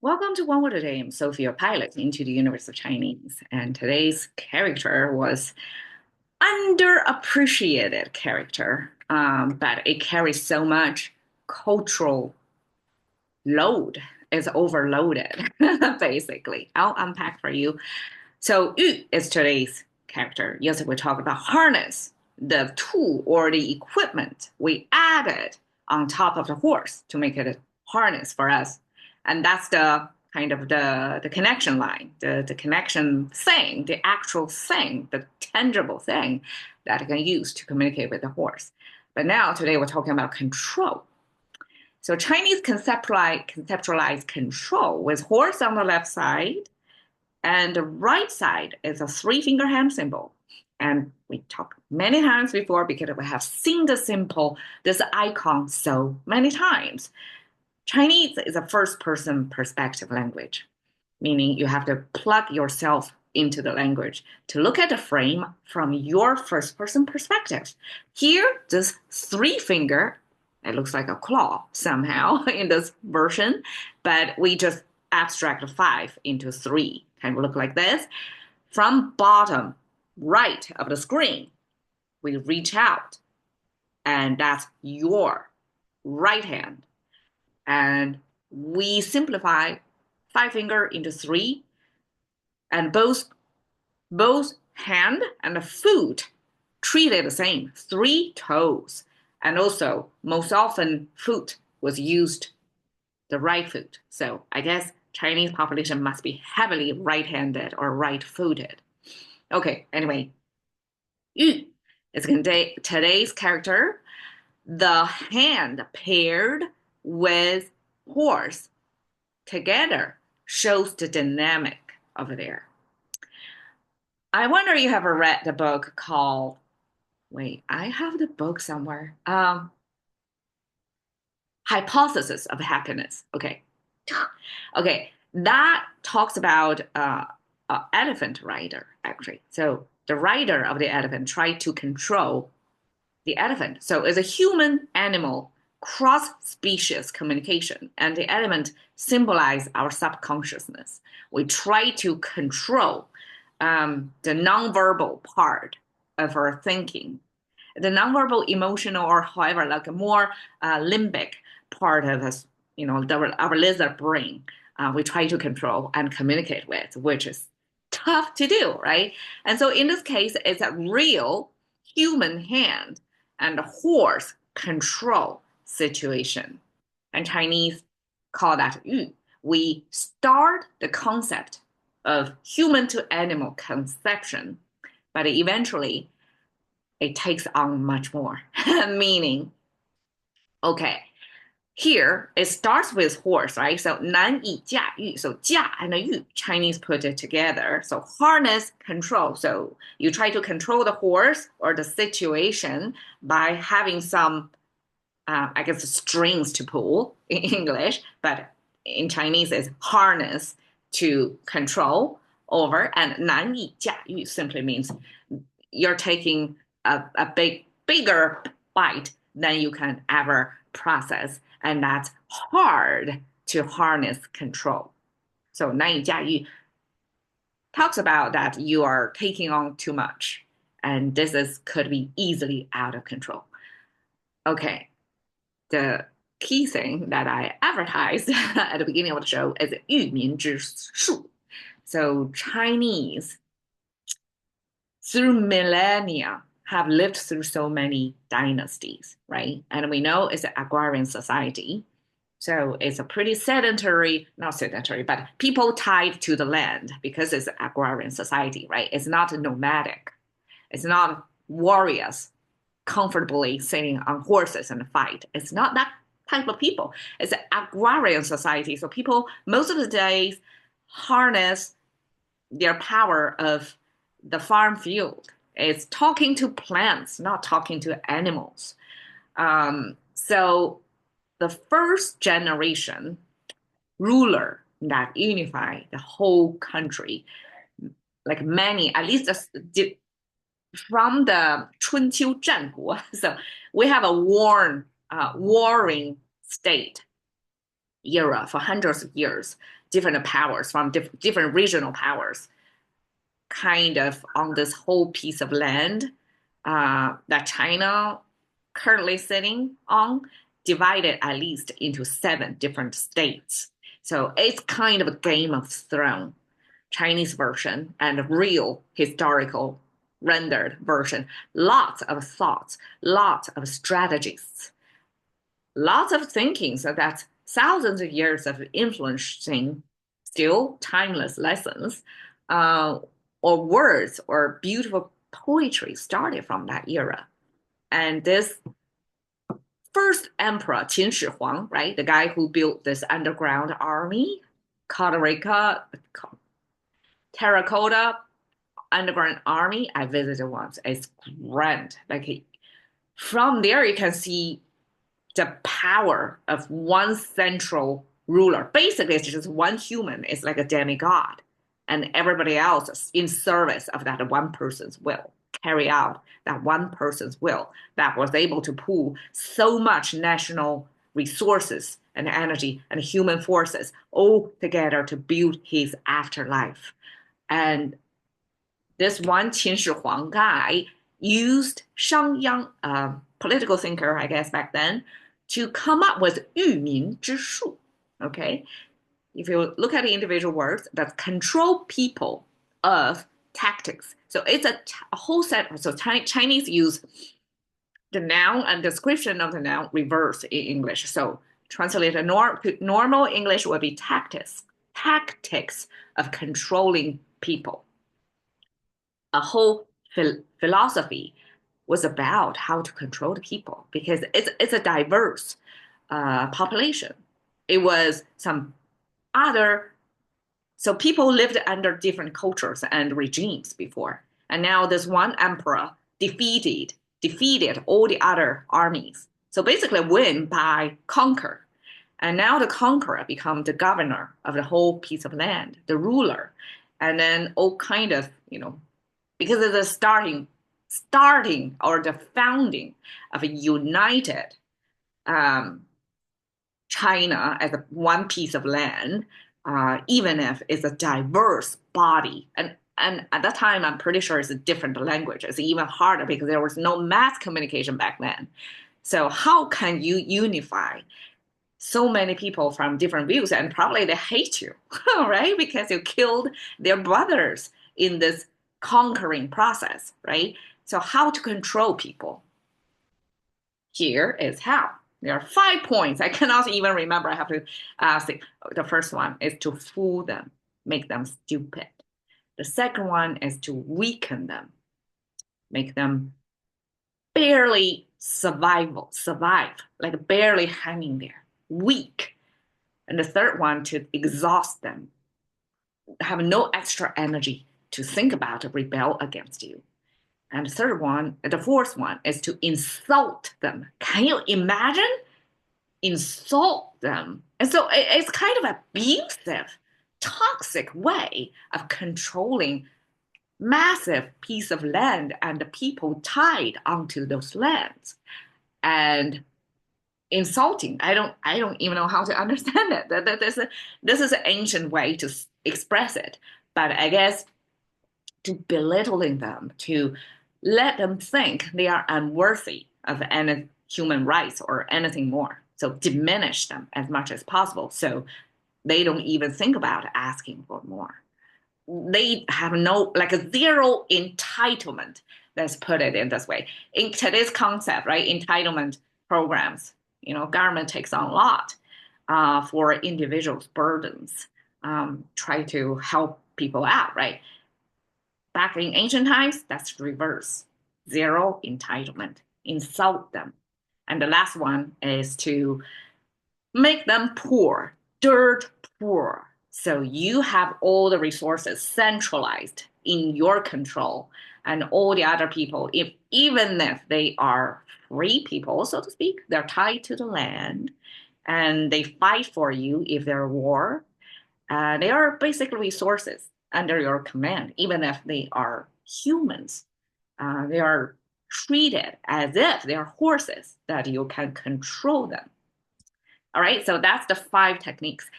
Welcome to One Word a Day. I'm Sophie, your pilot into the universe of Chinese. And today's character was underappreciated character, but it carries so much cultural load. It's overloaded, basically. I'll unpack for you. So Yu is today's character. Yes, we talk about harness, the tool or the equipment we added on top of the horse to make it a harness for us. And that's the kind of the connection line, the connection thing, the actual thing, the tangible thing that I can use to communicate with the horse. But now today we're talking about control. So Chinese conceptualize control with horse on the left side and the right side is a three-finger hand symbol. And we talked many times before because we have seen the symbol, this icon so many times. Chinese is a first-person perspective language, meaning you have to plug yourself into the language to look at the frame from your first-person perspective. Here, this three finger, it looks like a claw somehow in this version, but we just abstract five into three, kind of look like this. From bottom right of the screen, we reach out, and that's your right hand. And we simplify five finger into three, and both hand and the foot treated the same, three toes. And also, most often, foot was used the right foot. So I guess Chinese population must be heavily right-handed or right-footed. Okay, anyway, Yu is today's character. The hand paired with horse together shows the dynamic over there. I wonder if you have read the book called, wait, I have the book somewhere. Hypothesis of Happiness. Okay. Okay, that talks about elephant rider, actually. So the rider of the elephant tried to control the elephant. So it's a human animal cross species communication, and the elephant symbolize our subconsciousness. We try to control the nonverbal part of our thinking, the nonverbal emotional, or however, like a more limbic part of us, our lizard brain, we try to control and communicate with, which is tough to do, right? And so in this case, it's a real human hand and horse control situation. And Chinese call that yu. We start the concept of human to animal conception, but eventually it takes on much more meaning. Okay, here it starts with horse, right? So 难以驾驭. So 驾 and 驭, Chinese put it together. So harness control. So you try to control the horse or the situation by having some, I guess, strings to pull in English, but in Chinese it's harness to control over. And 难以驾驭 simply means you're taking a bigger bite than you can ever process. And that's hard to harness control. So 难以驾驭 talks about that you are taking on too much. And could be easily out of control. Okay, the key thing that I advertised at the beginning of the show is 育民之术. So Chinese, through millennia, have lived through so many dynasties, right? And we know it's an agrarian society. So it's a pretty sedentary, not sedentary, but people tied to the land because it's an agrarian society, right? It's not nomadic. It's not warriors comfortably sitting on horses and fight. It's not that type of people. It's an agrarian society. So people, most of the days, harness their power of the farm field. It's talking to plants, not talking to animals. So the first generation ruler that unified the whole country, like many, at least from the 春秋战国. So we have a warring state era for hundreds of years, different powers from different regional powers kind of on this whole piece of land that China currently sitting on, divided at least into seven different states. So it's kind of a Game of Thrones, Chinese version and a real historical rendered version. Lots of thoughts, lots of strategies, lots of thinking. So that's thousands of years of influencing still timeless lessons uh, or words or beautiful poetry started from that era. And this first emperor, Qin Shi Huang, right, the guy who built this underground army, Costa terracotta underground army, I visited once. It's grand. Like from there, you can see the power of one central ruler. Basically, it's just one human is like a demigod, and everybody else is in service of that one person's will, carry out that one person's will that was able to pool so much national resources and energy and human forces all together to build his afterlife. And this one Qin Shi Huang guy used Shang Yang, political thinker, I guess, back then, to come up with 育民之术. Okay, if you look at the individual words, that's control people of tactics. So it's a whole set. So Chinese use the noun and description of the noun reverse in English. So translated normal English would be tactics of controlling people. A whole philosophy was about how to control the people because it's a diverse population. It was some other, so people lived under different cultures and regimes before, and now this one emperor defeated all the other armies. So basically, win by conquer. And now the conqueror become the governor of the whole piece of land, the ruler, and then all kind of because of the starting or the founding of a united China as one piece of land, even if it's a diverse body. And at that time, I'm pretty sure it's a different language. It's even harder because there was no mass communication back then. So how can you unify so many people from different views? And probably they hate you, right? Because you killed their brothers in this conquering process, right? So how to control people? Here is how. There are 5 points. I cannot even remember. I have to see. The first one is to fool them, make them stupid. The second one is to weaken them, make them barely survive, like barely hanging there, weak. And the third one, to exhaust them, have no extra energy to think about to rebel against you. And the fourth one is to insult them. Can you imagine? Insult them. And so it's kind of abusive, toxic way of controlling massive piece of land and the people tied onto those lands. And insulting. I don't even know how to understand it. This is an ancient way to express it. But I guess to belittling them, to let them think they are unworthy of any human rights or anything more. So diminish them as much as possible so they don't even think about asking for more. They have no, like a zero entitlement. Let's put it in this way. In today's concept, right, entitlement programs, government takes on a lot for individuals' burdens, try to help people out, right? Back in ancient times, that's reverse. Zero entitlement. Insult them. And the last one is to make them poor, dirt poor. So you have all the resources centralized in your control, and all the other people, even if they are free people, so to speak, they're tied to the land, and they fight for you if they're war. They are basically resources under your command, even if they are humans. They are treated as if they are horses that you can control them. All right, so that's the five techniques.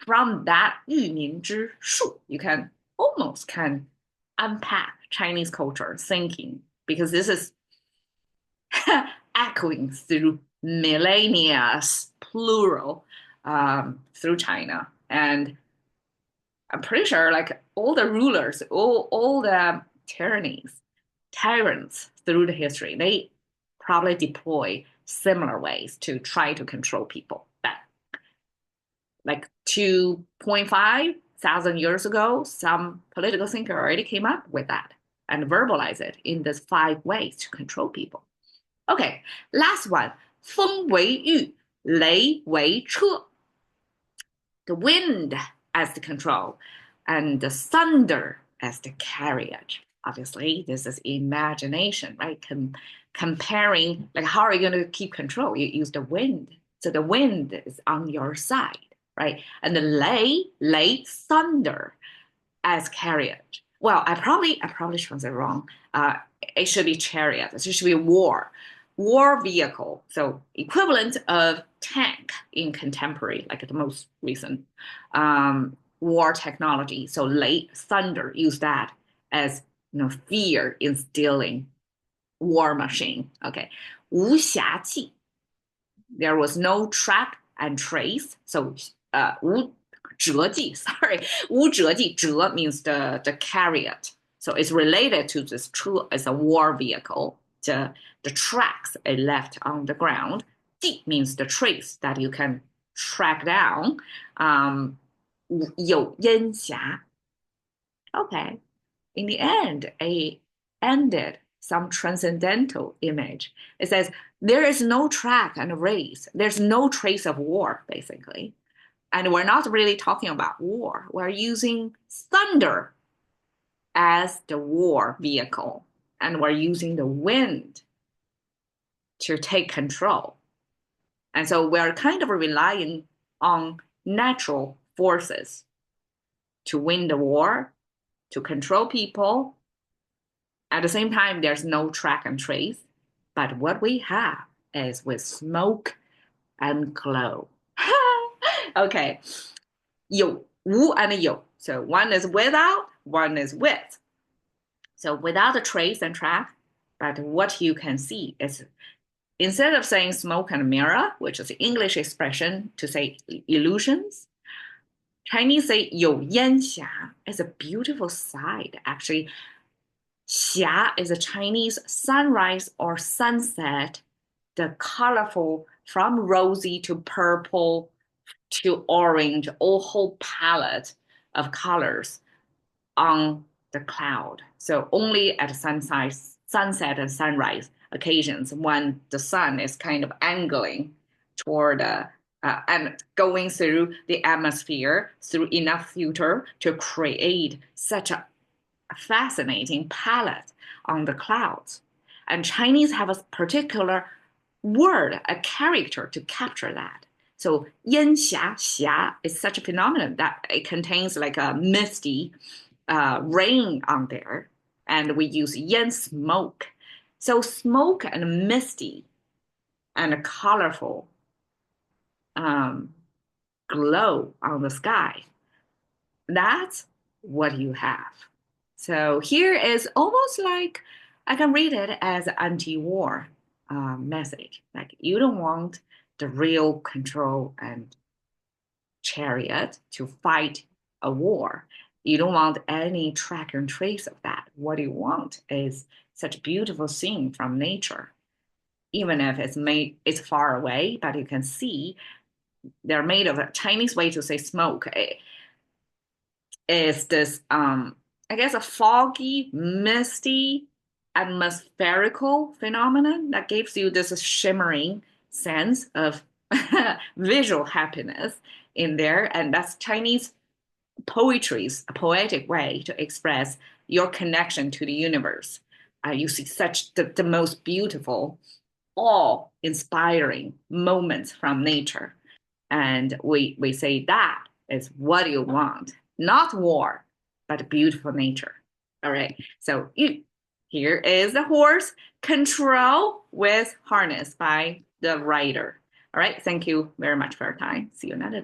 From that 喻民之术, you can almost can unpack Chinese culture thinking because this is echoing through millennia, plural, through China. And I'm pretty sure like all the rulers, all the tyrants through the history, they probably deploy similar ways to try to control people. That like 2.5 thousand years ago, some political thinker already came up with that and verbalize it in these five ways to control people. Okay, last one. 风为玉，雷为车. The wind as the control, and the thunder as the carriage. Obviously, this is imagination, right? Comparing, like, how are you going to keep control? You use the wind. So the wind is on your side, right? And the lay, thunder as carriage. Well, I probably translated wrong. It should be chariot. It should be war vehicle. So equivalent of tank in contemporary, like the most recent war technology. So late thunder, use that as fear instilling war machine. Okay. 无暇计, there was no track and trace. So 无折计, sorry, 无折计, 折 means the chariot. So it's related to this true as a war vehicle. The tracks it left on the ground. 计 means the trace that you can track down. 有烟霞. Okay. In the end, it ended some transcendental image. It says there is no track and race. There's no trace of war, basically. And we're not really talking about war. We're using thunder as the war vehicle. And we're using the wind to take control. And so we're kind of relying on natural forces to win the war, to control people. At the same time, there's no track and trace. But what we have is with smoke and glow. Okay. 有, 无 and 有. So one is without, one is with. So without a trace and track, but what you can see is instead of saying smoke and mirror, which is the English expression to say illusions, Chinese say 有烟霞. It's a beautiful sight, actually. 霞 is a Chinese sunrise or sunset, the colorful from rosy to purple to orange, a whole palette of colors on the cloud. So only at sunset and sunrise occasions when the sun is kind of angling toward and going through the atmosphere through enough filter to create such a fascinating palette on the clouds. And Chinese have a particular word, a character to capture that. So 烟霞, xia is such a phenomenon that it contains like a misty rain on there. And we use 烟 smoke. So smoke and misty and colorful glow on the sky. That's what you have. So here is almost like I can read it as an anti-war message. Like you don't want the real control and chariot to fight a war. You don't want any track and trace of that. What you want is such a beautiful scene from nature. Even if it's far away, but you can see they're made of a Chinese way to say smoke. Is this I guess a foggy, misty, atmospherical phenomenon that gives you this shimmering sense of visual happiness in there. And that's Chinese poetry's a poetic way to express your connection to the universe. You see such the most beautiful, awe-inspiring moments from nature. And we say that is what you want, not war, but beautiful nature. All right. So here is the horse control with harness by the rider. All right. Thank you very much for your time. See you another day.